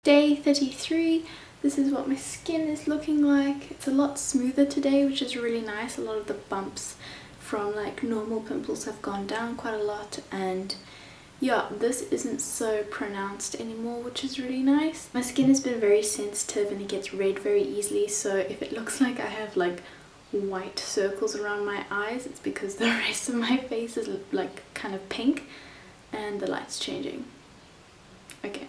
Day 33. This is what my skin is looking like. It's a lot smoother today, which is really nice. A lot of the bumps from like normal pimples have gone down quite a lot, and yeah, this isn't so pronounced anymore, which is really nice. My skin has been very sensitive and it gets red very easily, so if it looks like I have like white circles around my eyes, it's because the rest of my face is like kind of pink and the light's changing. Okay,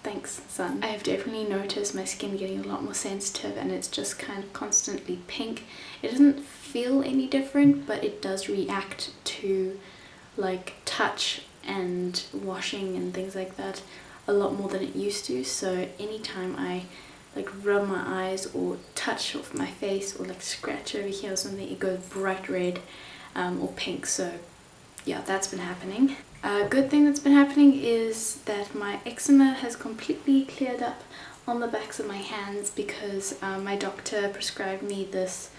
thanks sun. I have definitely noticed my skin getting a lot more sensitive and it's just kind of constantly pink. It doesn't feel any different, but it does react to like touch and washing and things like that a lot more than it used to. So anytime I like rub my eyes or touch off my face or like scratch over here or something, it goes bright red or pink. So yeah, that's been happening. A good thing that's been happening is that my eczema has completely cleared up on the backs of my hands because my doctor prescribed me this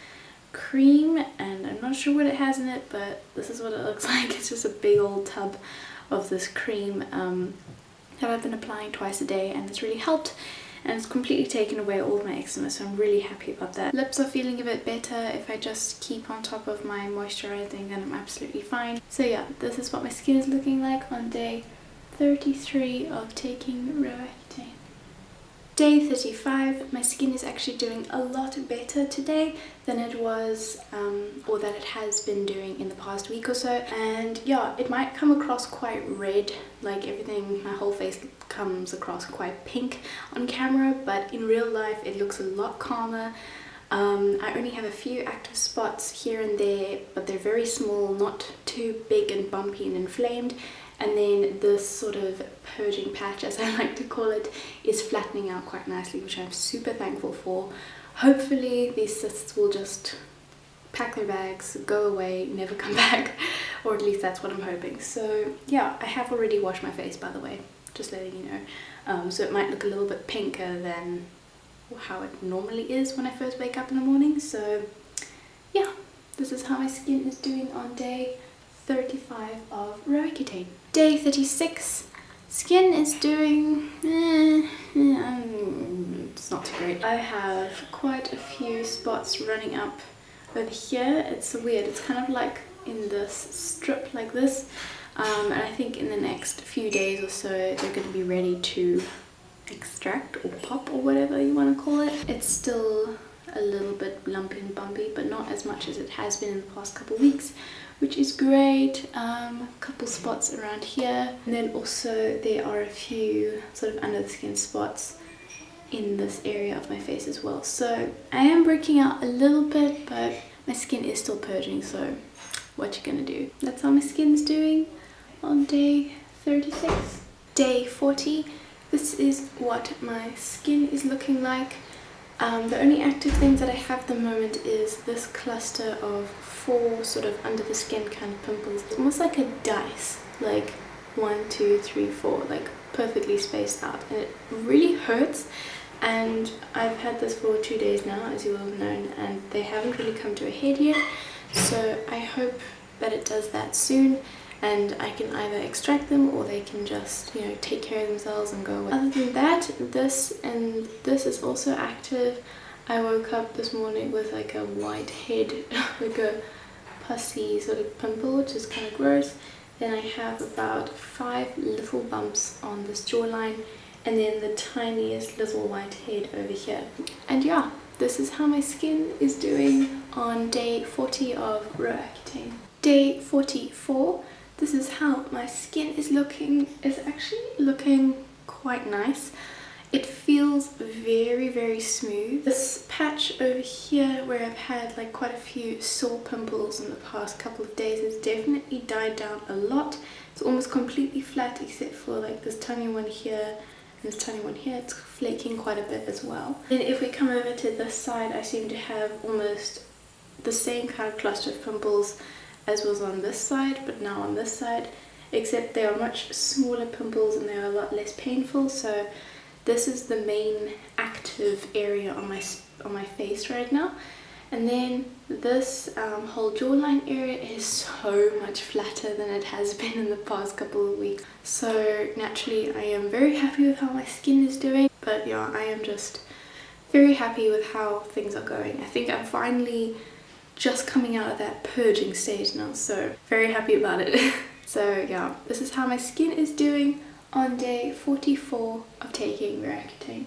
cream, and I'm not sure what it has in it, but this is what it looks like. It's just a big old tub of this cream that I've been applying twice a day, and it's really helped, and it's completely taken away all of my eczema, so I'm really happy about that. Lips are feeling a bit better. If I just keep on top of my moisturizing, then I'm absolutely fine. So yeah, this is what my skin is looking like on day 33 of taking Roaccutane. Day 35, my skin is actually doing a lot better today than it was or that it has been doing in the past week or so. And yeah, it might come across quite red, like everything, my whole face comes across quite pink on camera, but in real life it looks a lot calmer. I only have a few active spots here and there, but they're very small, not too big and bumpy and inflamed. And then this sort of purging patch, as I like to call it, is flattening out quite nicely, which I'm super thankful for. Hopefully these cysts will just pack their bags, go away, never come back, or at least that's what I'm hoping. So yeah, I have already washed my face, by the way, just letting you know. So it might look a little bit pinker than how it normally is when I first wake up in the morning. So yeah, this is how my skin is doing on day 35 of Roaccutane. Day 36, skin is doing it's not too great. I have quite a few spots running up over here. It's weird, it's kind of like in this strip like this, and I think in the next few days or so they're going to be ready to extract or pop or whatever you want to call it. It's still a little bit lumpy and bumpy, but not as much as it has been in the past couple of weeks, which is great. A couple spots around here, and then also there are a few sort of under the skin spots in this area of my face as well. So I am breaking out a little bit, but my skin is still purging, so what you gonna do? That's how my skin's doing on day 36. Day 40, this is what my skin is looking like. The only active things that I have at the moment is this cluster of 4 sort of under the skin kind of pimples. It's almost like a dice, like 1, 2, 3, 4, like perfectly spaced out, and it really hurts. And I've had this for 2 days now, as you will have known, and they haven't really come to a head yet. So I hope that it does that soon, and I can either extract them or they can just, you know, take care of themselves and go away. Other than that, this is also active. I woke up this morning with like a white head, like a pussy sort of pimple, which is kind of gross. Then I have about 5 little bumps on this jawline, and then the tiniest little white head over here. And yeah, this is how my skin is doing on day 40 of Roaccutane. Day 44. This is how my skin is looking. It's actually looking quite nice. It feels very, very smooth. This patch over here where I've had like quite a few sore pimples in the past couple of days has definitely died down a lot. It's almost completely flat except for like this tiny one here and this tiny one here. It's flaking quite a bit as well. And if we come over to this side, I seem to have almost the same kind of cluster of pimples as was on this side, but now on this side, except they are much smaller pimples and they're a lot less painful. So this is the main active area on my face right now. And then this whole jawline area is so much flatter than it has been in the past couple of weeks. So naturally I am very happy with how my skin is doing, But yeah, I am just very happy with how things are going. I think I'm finally just coming out of that purging stage now, so very happy about it. So yeah, this is how my skin is doing on day 44 of taking Roaccutane.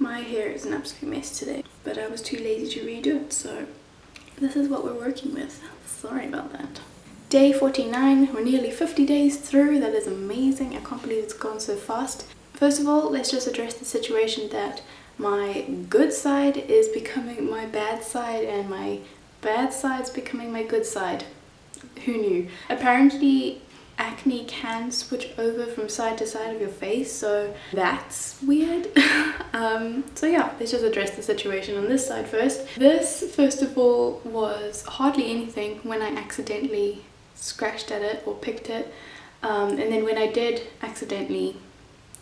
My hair is an absolute mess today, but I was too lazy to redo it, so this is what we're working with. Sorry about that. Day 49, we're nearly 50 days through. That is amazing. I can't believe it's gone so fast. First of all, let's just address the situation that my good side is becoming my bad side and my bad side's becoming my good side. Who knew? Apparently acne can switch over from side to side of your face, so that's weird. So yeah, let's just address the situation on this side first. This, first of all, was hardly anything when I accidentally scratched at it or picked it, and then when I did accidentally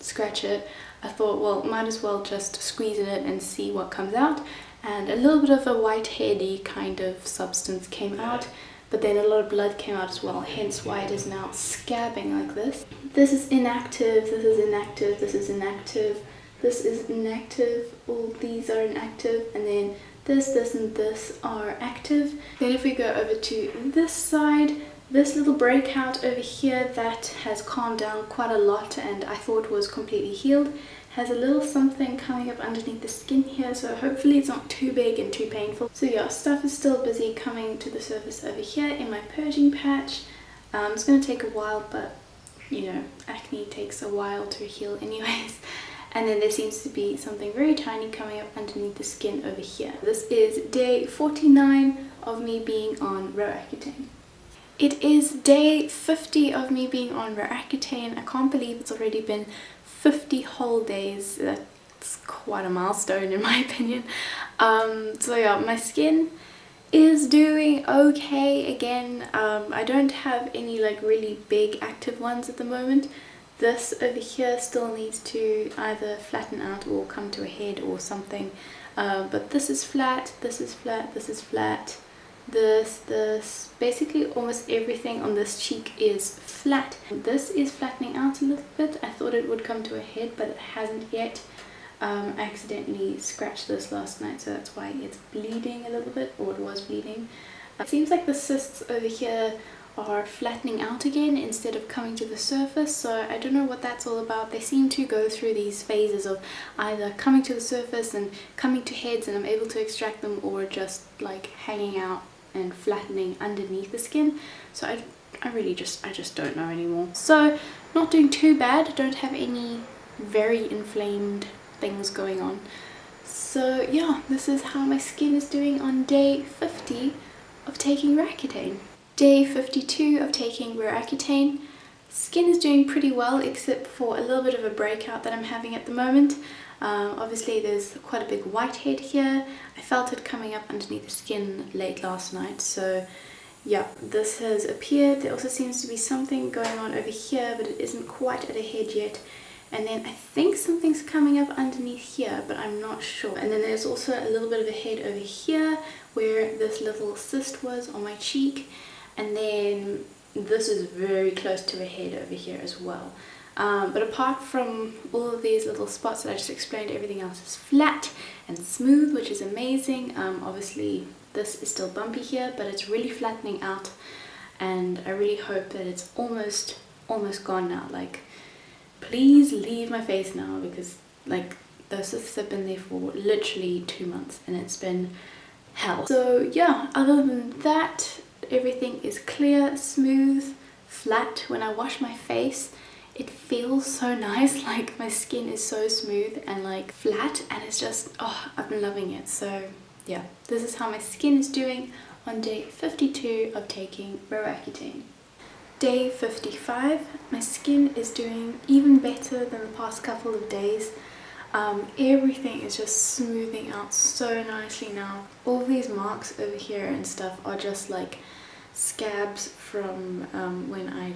scratch it, I thought, well, might as well just squeeze in it and see what comes out, and a little bit of a white-heady kind of substance came out, but then a lot of blood came out as well, hence why it is now scabbing like this. This is inactive, this is inactive, this is inactive, this is inactive, all these are inactive, and then this and this are active. Then if we go over to this side, this little breakout over here that has calmed down quite a lot and I thought was completely healed, has a little something coming up underneath the skin here, so hopefully it's not too big and too painful. So yeah, stuff is still busy coming to the surface over here in my purging patch. It's going to take a while, but you know, acne takes a while to heal anyways. And then there seems to be something very tiny coming up underneath the skin over here. This is day 49 of me being on Roaccutane. It is day 50 of me being on Roaccutane. I can't believe it's already been 50 whole days. That's quite a milestone in my opinion. So yeah, my skin is doing okay again. I don't have any like really big active ones at the moment. This over here still needs to either flatten out or come to a head or something. But this is flat, this is flat, this is flat. This, basically almost everything on this cheek is flat. This is flattening out a little bit. I thought it would come to a head, but it hasn't yet. I accidentally scratched this last night, so that's why it's bleeding a little bit, or it was bleeding. It seems like the cysts over here are flattening out again instead of coming to the surface, so I don't know what that's all about. They seem to go through these phases of either coming to the surface and coming to heads and I'm able to extract them, or just like hanging out and flattening underneath the skin. So I just don't know anymore. So not doing too bad, don't have any very inflamed things going on. So yeah, this is how my skin is doing on day 50 of taking Roaccutane. Day 52 of taking Roaccutane. Skin is doing pretty well except for a little bit of a breakout that I'm having at the moment. Obviously there's quite a big whitehead here. I felt it coming up underneath the skin late last night, so yeah, this has appeared. There also seems to be something going on over here, but it isn't quite at a head yet. And then I think something's coming up underneath here, but I'm not sure. And then there's also a little bit of a head over here where this little cyst was on my cheek. And then this is very close to a head over here as well. But apart from all of these little spots that I just explained, everything else is flat and smooth, which is amazing. Obviously this is still bumpy here, but it's really flattening out, and I really hope that it's almost gone now. Like, please leave my face now, because like those cysts have been there for literally 2 months and it's been hell. So yeah, other than that, everything is clear, smooth, flat. When I wash my face, it feels so nice. Like, my skin is so smooth and like flat, and it's just, oh, I've been loving it. So yeah, this is how my skin is doing on day 52 of taking Roaccutane. Day 55, my skin is doing even better than the past couple of days. Everything is just smoothing out so nicely now. All these marks over here and stuff are just like scabs from when I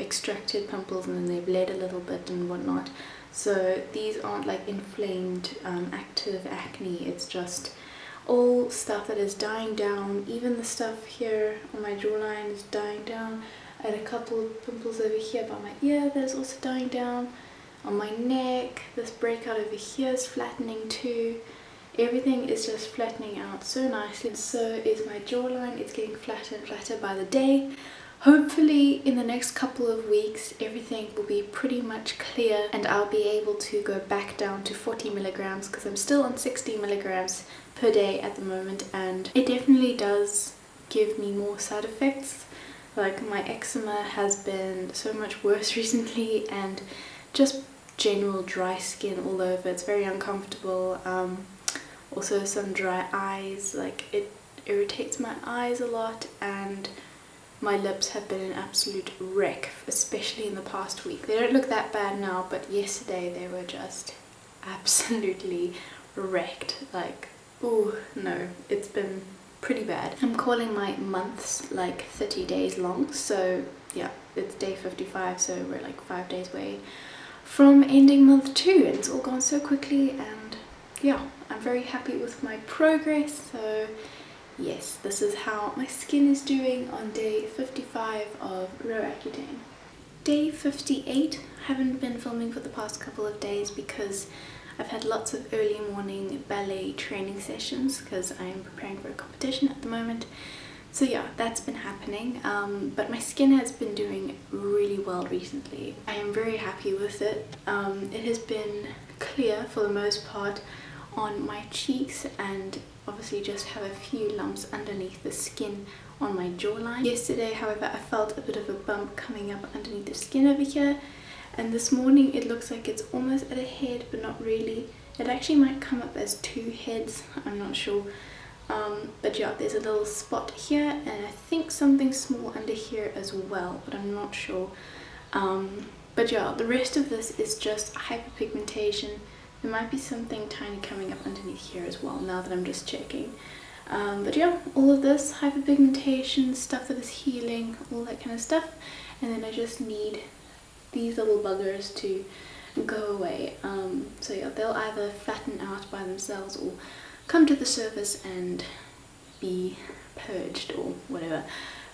extracted pimples, and then they bled a little bit and whatnot. So these aren't like inflamed active acne, it's just all stuff that is dying down. Even the stuff here on my jawline is dying down. I had a couple of pimples over here by my ear that is also dying down. on my neck. This breakout over here is flattening too. Everything is just flattening out so nicely. So is my jawline. It's getting flatter and flatter by the day. Hopefully in the next couple of weeks everything will be pretty much clear and I'll be able to go back down to 40 milligrams because I'm still on 60 milligrams per day at the moment, and it definitely does give me more side effects. Like my eczema has been so much worse recently, and just general dry skin all over. It's very uncomfortable. Also some dry eyes, like it irritates my eyes a lot, and my lips have been an absolute wreck, especially in the past week. They don't look that bad now, but yesterday they were just absolutely wrecked. Like, oh no, it's been pretty bad. I'm calling my months like 30 days long, so yeah, it's day 55, so we're like 5 days away from ending month 2, and it's all gone so quickly, and yeah, I'm very happy with my progress. So yes, this is how my skin is doing on day 55 of Roaccutane. Day 58, I haven't been filming for the past couple of days because I've had lots of early morning ballet training sessions because I am preparing for a competition at the moment. So yeah, that's been happening, but my skin has been doing really well recently. I am very happy with it. It has been clear for the most part on my cheeks, and obviously just have a few lumps underneath the skin on my jawline. Yesterday, however, I felt a bit of a bump coming up underneath the skin over here, and this morning it looks like it's almost at a head, but not really. It actually might come up as 2 heads, I'm not sure. But yeah, there's a little spot here, and I think something small under here as well, but I'm not sure. But yeah, the rest of this is just hyperpigmentation. There might be something tiny coming up underneath here as well, now that I'm just checking. But yeah, all of this hyperpigmentation, stuff that is healing, all that kind of stuff. And then I just need these little buggers to go away. So yeah, they'll either flatten out by themselves or come to the surface and be purged or whatever.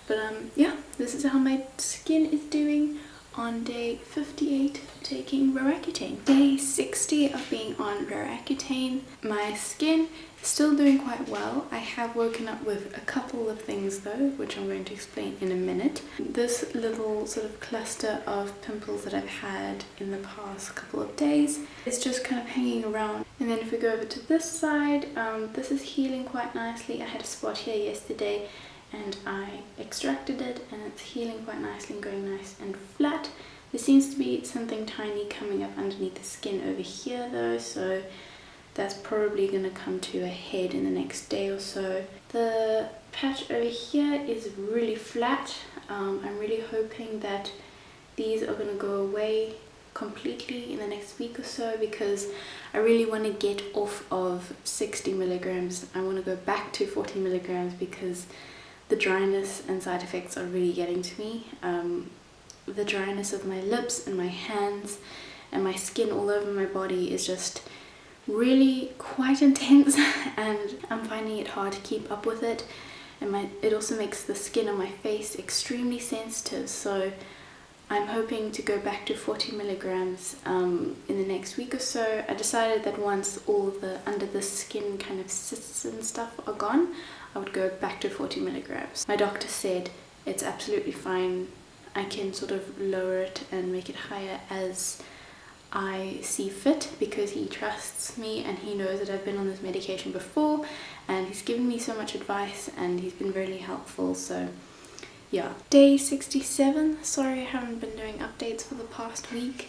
But yeah, this is how my skin is doing on day 58 of taking Roaccutane. Day 60 of being on Roaccutane, my skin is still doing quite well. I have woken up with a couple of things though, which I'm going to explain in a minute. This little sort of cluster of pimples that I've had in the past couple of days is just kind of hanging around. And then if we go over to this side, this is healing quite nicely. I had a spot here yesterday and I extracted it, and it's healing quite nicely and going nice and flat. There seems to be something tiny coming up underneath the skin over here though, so that's probably going to come to a head in the next day or so. The patch over here is really flat. I'm really hoping that these are going to go away completely in the next week or so, because I really want to get off of 60 milligrams. I want to go back to 40 milligrams because the dryness and side effects are really getting to me. The dryness of my lips and my hands and my skin all over my body is just really quite intense, and I'm finding it hard to keep up with it. And it also makes the skin on my face extremely sensitive, so I'm hoping to go back to 40 milligrams in the next week or so. I decided that once all the under the skin kind of cysts and stuff are gone, I would go back to 40 milligrams. My doctor said it's absolutely fine. I can sort of lower it and make it higher as I see fit, because he trusts me and he knows that I've been on this medication before, and he's given me so much advice and he's been really helpful. So yeah. Day 67. Sorry I haven't been doing updates for the past week.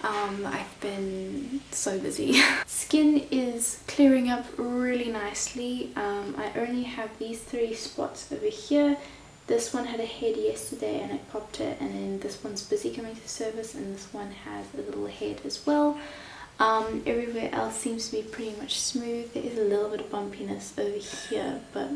I've been so busy. Skin is clearing up really nicely. I only have these 3 spots over here. This one had a head yesterday and I popped it, and then this one's busy coming to the surface, and this one has a little head as well. Everywhere else seems to be pretty much smooth. There is a little bit of bumpiness over here, but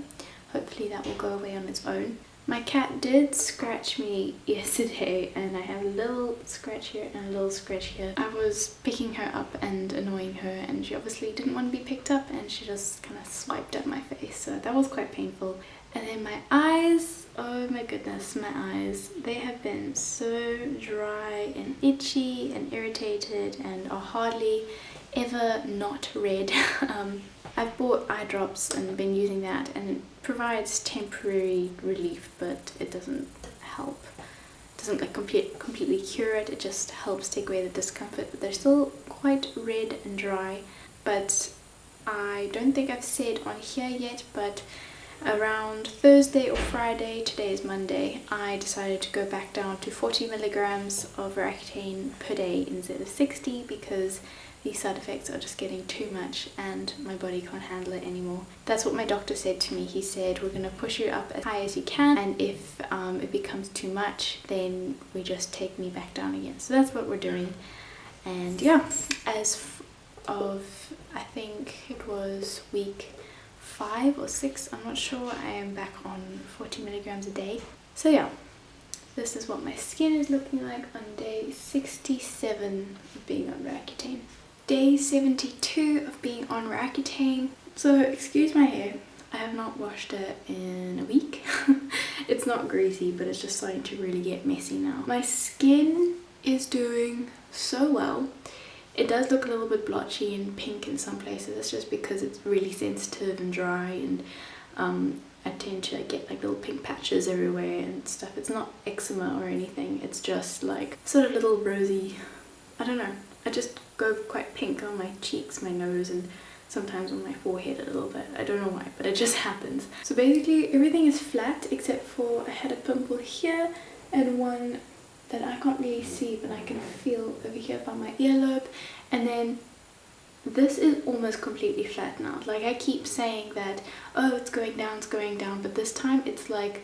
hopefully that will go away on its own. My cat did scratch me yesterday, and I have a little scratch here and a little scratch here. I was picking her up and annoying her, and she obviously didn't want to be picked up, and she just kind of swiped at my face. face, so that was quite painful. And then my eyes, oh my goodness, my eyes, they have been so dry and itchy and irritated and are hardly ever not red. I've bought eye drops and been using that, and it provides temporary relief, but it doesn't help. It doesn't like completely cure it, it just helps take away the discomfort, but they're still quite red and dry. But I don't think I've said on here yet, but around Thursday or Friday, today is Monday, I decided to go back down to 40 milligrams of Roaccutane per day instead of 60 because these side effects are just getting too much and my body can't handle it anymore. That's what my doctor said to me. He said, we're going to push you up as high as you can, and if it becomes too much, then we just take me back down again. So that's what we're doing. And yeah, as of, I think it was week 5 or 6, I'm not sure, I am back on 40 milligrams a day. So yeah, this is what my skin is looking like on day 67 of being on Roaccutane. Day 72 of being on Roaccutane. So excuse my hair, I have not washed it in a week. It's not greasy, but it's just starting to really get messy now. My skin is doing so well. It does look a little bit blotchy and pink in some places. It's just because it's really sensitive and dry, and I tend to get like little pink patches everywhere and stuff. It's not eczema or anything, it's just like sort of little rosy, I don't know, I just go quite pink on my cheeks, my nose, and sometimes on my forehead a little bit. I don't know why, but it just happens. So basically everything is flat except for I had a pimple here and one that I can't really see, but I can feel over here by my earlobe, and then this is almost completely flat now. Like I keep saying that, oh, it's going down, but this time it's like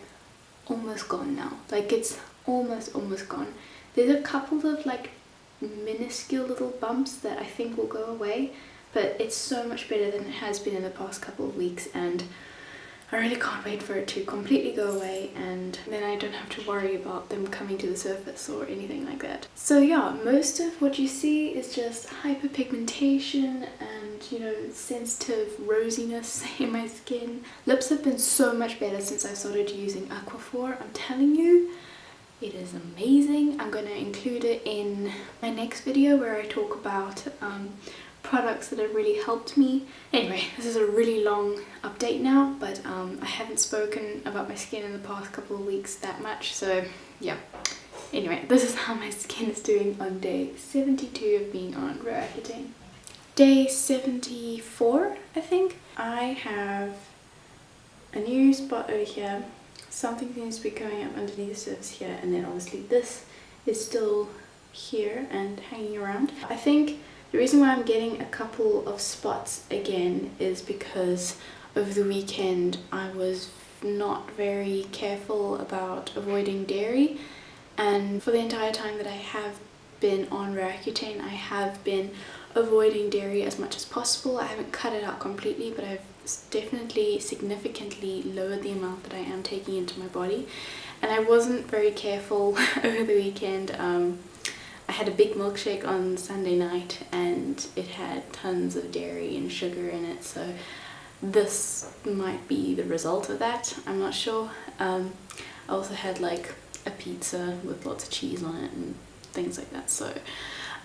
almost gone now. Like it's almost gone. There's a couple of like minuscule little bumps that I think will go away, but it's so much better than it has been in the past couple of weeks, and I really can't wait for it to completely go away, and then I don't have to worry about them coming to the surface or anything like that. So yeah, most of what you see is just hyperpigmentation and, you know, sensitive rosiness in my skin. Lips have been so much better since I started using Aquaphor. I'm telling you, it is amazing. I'm going to include it in my next video where I talk about products that have really helped me. Anyway, this is a really long update now, but I haven't spoken about my skin in the past couple of weeks that much, so yeah. Anyway, this is how my skin is doing on day 72 of being on Roaccutane. Day 74, I think. I have a new spot over here. Something seems to be coming up underneath the surface here, and then obviously this is still here and hanging around. I think the reason why I'm getting a couple of spots again is because over the weekend I was not very careful about avoiding dairy, and for the entire time that I have been on Roaccutane I have been avoiding dairy as much as possible. I haven't cut it out completely, but I've definitely significantly lowered the amount that I am taking into my body, and I wasn't very careful over the weekend. I had a big milkshake on Sunday night and it had tons of dairy and sugar in it, so this might be the result of that, I'm not sure. I also had like a pizza with lots of cheese on it and things like that, so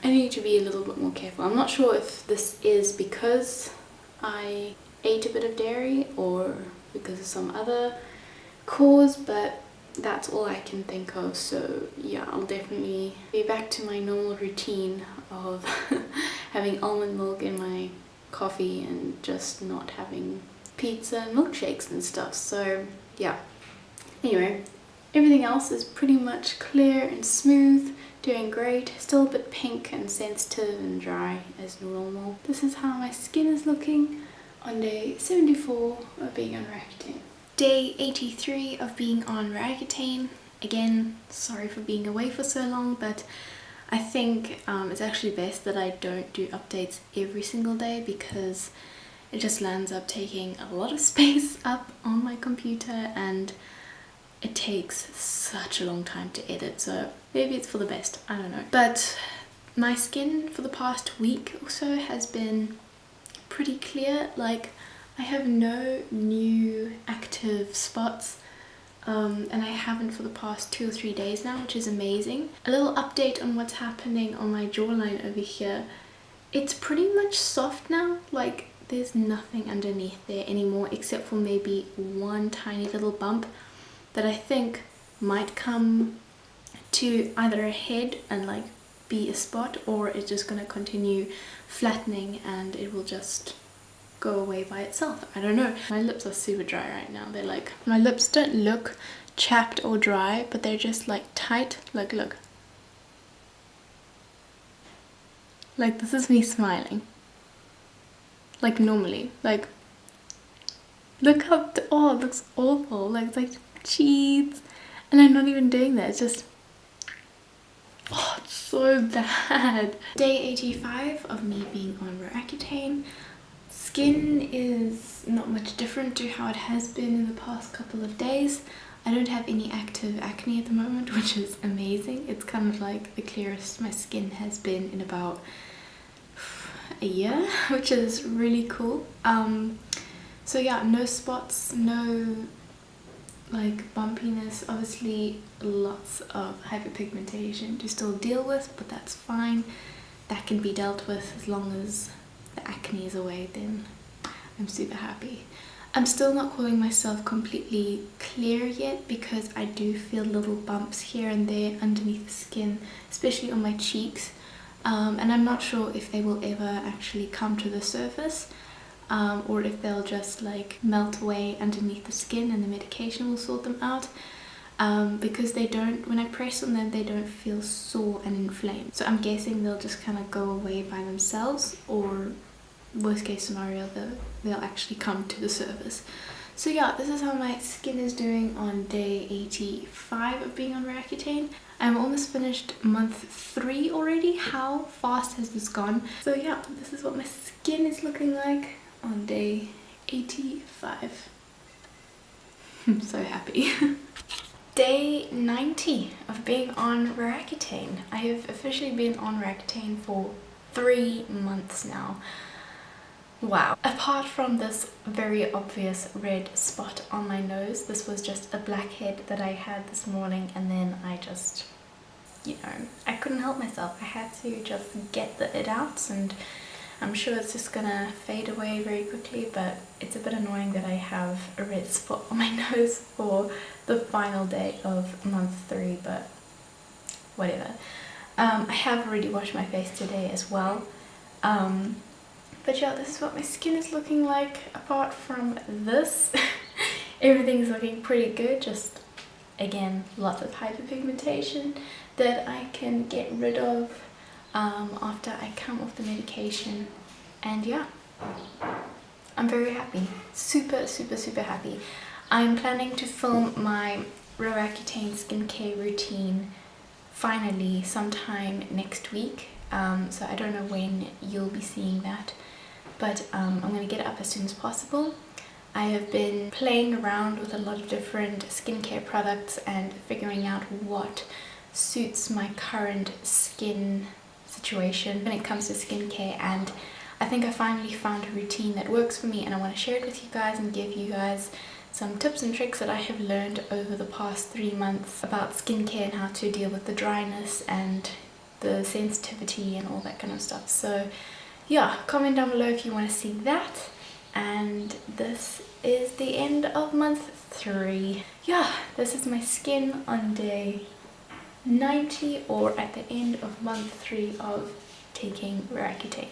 I need to be a little bit more careful. I'm not sure if this is because I ate a bit of dairy or because of some other cause, but that's all I can think of. So yeah, I'll definitely be back to my normal routine of having almond milk in my coffee and just not having pizza and milkshakes and stuff. So yeah, anyway, everything else is pretty much clear and smooth, doing great. Still a bit pink and sensitive and dry as normal. This is how my skin is looking on day 74 of being on Roaccutane. Day 83 of being on Roaccutane. Again, sorry for being away for so long, but I think it's actually best that I don't do updates every single day because it just lands up taking a lot of space up on my computer and it takes such a long time to edit, so maybe it's for the best, I don't know. But my skin for the past week or so has been pretty clear. Like, I have no new active spots. And I haven't for the past 2 or 3 days now, which is amazing. A little update on what's happening on my jawline over here. It's pretty much soft now, like there's nothing underneath there anymore except for maybe one tiny little bump that I think might come to either a head and like be a spot, or it's just gonna continue flattening and it will just go away by itself. I don't know. My lips are super dry right now. They're like, my lips don't look chapped or dry, but they're just like tight. Like, look. Like, this is me smiling. Like normally. Like, look how, oh, it looks awful. Like, it's like cheese. And I'm not even doing that. It's just, oh, it's so bad. Day 85 of me being on Roaccutane. Skin is not much different to how it has been in the past couple of days. I don't have any active acne at the moment, which is amazing. It's kind of like the clearest my skin has been in about a year, which is really cool. So yeah, no spots, no like bumpiness. Obviously lots of hyperpigmentation to still deal with, but that's fine. That can be dealt with as long as the acne is away. Then I'm super happy. I'm still not calling myself completely clear yet because I do feel little bumps here and there underneath the skin, especially on my cheeks, and I'm not sure if they will ever actually come to the surface, or if they'll just like melt away underneath the skin and the medication will sort them out, because they don't, when I press on them, they don't feel sore and inflamed. So I'm guessing they'll just kind of go away by themselves, or worst case scenario, they'll actually come to the surface. So yeah, this is how my skin is doing on day 85 of being on Roaccutane. I'm almost finished month 3 already. How fast has this gone? So yeah, this is what my skin is looking like on day 85. I'm so happy. Day 90 of being on Roaccutane. I have officially been on Roaccutane for 3 months now. Wow. Apart from this very obvious red spot on my nose, this was just a blackhead that I had this morning, and then I just, you know, I couldn't help myself. I had to just get it out, and I'm sure it's just gonna fade away very quickly, but it's a bit annoying that I have a red spot on my nose for the final day of month 3, but whatever. I have already washed my face today as well. But yeah, this is what my skin is looking like. Apart from this, everything's looking pretty good. Just, again, lots of hyperpigmentation that I can get rid of after I come off the medication. And yeah, I'm very happy. Super, super, super happy. I'm planning to film my Roaccutane skincare routine finally sometime next week. So I don't know when you'll be seeing that, but I'm going to get it up as soon as possible. I have been playing around with a lot of different skincare products and figuring out what suits my current skin situation when it comes to skincare, and I think I finally found a routine that works for me, and I want to share it with you guys and give you guys some tips and tricks that I have learned over the past 3 months about skincare and how to deal with the dryness and the sensitivity and all that kind of stuff. So yeah, comment down below if you want to see that. And this is the end of month 3. Yeah, this is my skin on day 90, or at the end of month 3 of taking Roaccutane.